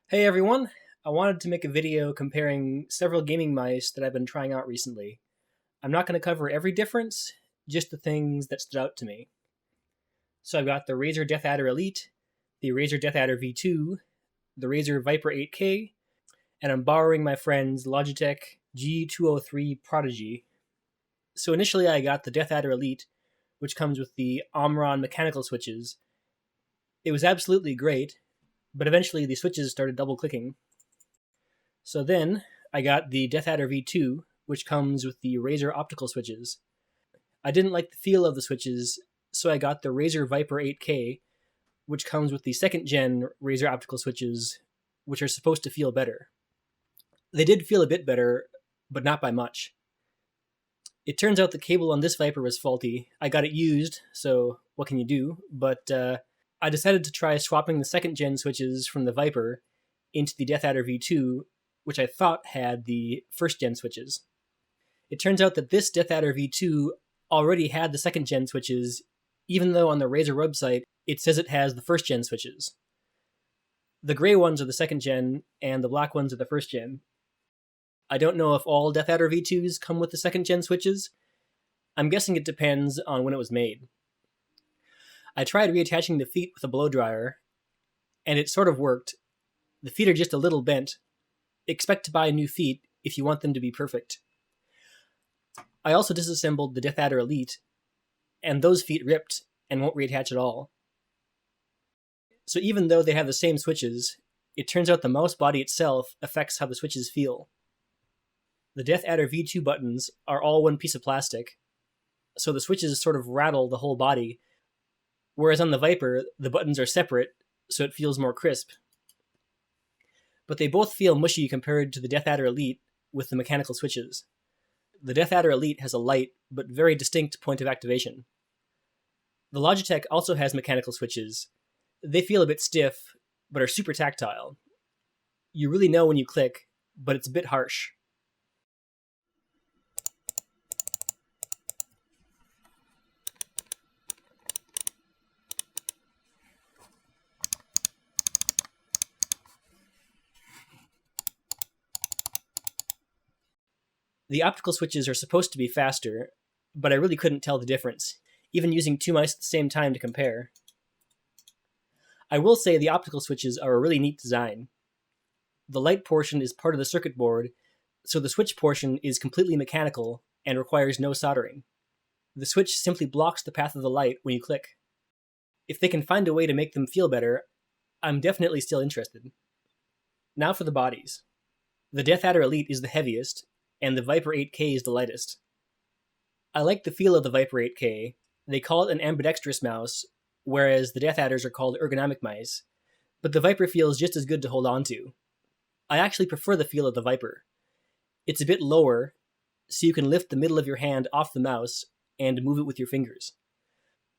Hey everyone! I wanted to make a video comparing several gaming mice that I've been trying out recently. I'm not going to cover every difference, just the things that stood out to me. So I've got the Razer Deathadder Elite, the Razer Deathadder V2, the Razer Viper 8K, and I'm borrowing my friend's Logitech G203 Prodigy. So initially I got the Deathadder Elite, which comes with the Omron mechanical switches. It was absolutely great, but eventually the switches started double clicking. So then I got the Deathadder V2, which comes with the Razer Optical switches. I didn't like the feel of the switches, so I got the Razer Viper 8K, which comes with the second gen Razer Optical switches, which are supposed to feel better. They did feel a bit better, but not by much. It turns out the cable on this Viper was faulty. I got it used, so what can you do? But I decided to try swapping the second gen switches from the Viper into the Deathadder V2, which I thought had the first gen switches. It turns out that this Deathadder V2 already had the second gen switches, even though on the Razer website it says it has the first gen switches. The gray ones are the second gen, and the black ones are the first gen. I don't know if all Deathadder V2s come with the second gen switches. I'm guessing it depends on when it was made. I tried reattaching the feet with a blow dryer, and it sort of worked. The feet are just a little bent. Expect to buy new feet if you want them to be perfect. I also disassembled the Deathadder Elite, and those feet ripped and won't reattach at all. So even though they have the same switches, it turns out the mouse body itself affects how the switches feel. The Deathadder V2 buttons are all one piece of plastic, so the switches sort of rattle the whole body, whereas on the Viper, the buttons are separate, so it feels more crisp. But they both feel mushy compared to the Deathadder Elite with the mechanical switches. The Deathadder Elite has a light, but very distinct point of activation. The Logitech also has mechanical switches. They feel a bit stiff, but are super tactile. You really know when you click, but it's a bit harsh. The optical switches are supposed to be faster, but I really couldn't tell the difference, even using two mice at the same time to compare. I will say the optical switches are a really neat design. The light portion is part of the circuit board, so the switch portion is completely mechanical and requires no soldering. The switch simply blocks the path of the light when you click. If they can find a way to make them feel better, I'm definitely still interested. Now for the bodies. The Deathadder Elite is the heaviest, and the Viper 8K is the lightest. I like the feel of the Viper 8K. They call it an ambidextrous mouse, whereas the Deathadders are called ergonomic mice, but the Viper feels just as good to hold on to. I actually prefer the feel of the Viper. It's a bit lower, so you can lift the middle of your hand off the mouse and move it with your fingers.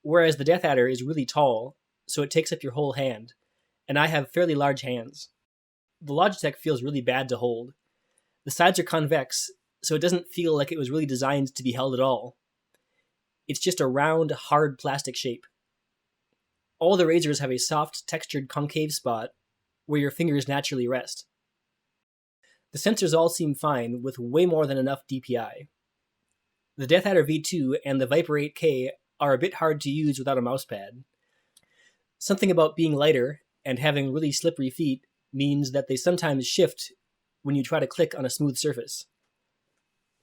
Whereas the Deathadder is really tall, so it takes up your whole hand, and I have fairly large hands. The Logitech feels really bad to hold. The sides are convex, so it doesn't feel like it was really designed to be held at all. It's just a round, hard plastic shape. All the Razers have a soft, textured concave spot where your fingers naturally rest. The sensors all seem fine, with way more than enough DPI. The Deathadder V2 and the Viper 8K are a bit hard to use without a mousepad. Something about being lighter and having really slippery feet means that they sometimes shift when you try to click on a smooth surface.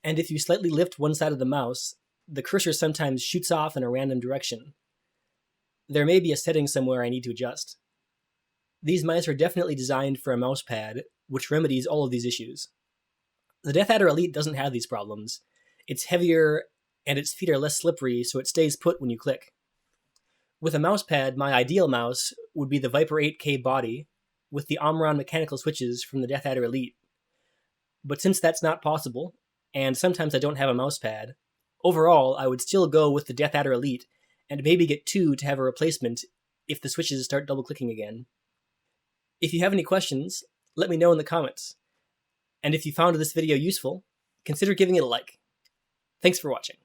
And if you slightly lift one side of the mouse, the cursor sometimes shoots off in a random direction. There may be a setting somewhere I need to adjust. These mice are definitely designed for a mousepad, which remedies all of these issues. The Deathadder Elite doesn't have these problems. It's heavier, and its feet are less slippery, so it stays put when you click. With a mousepad, my ideal mouse would be the Viper 8K body, with the Omron mechanical switches from the Deathadder Elite. But since that's not possible, and sometimes I don't have a mousepad, overall I would still go with the Deathadder Elite, and maybe get two to have a replacement if the switches start double-clicking again. If you have any questions, let me know in the comments. And if you found this video useful, consider giving it a like. Thanks for watching.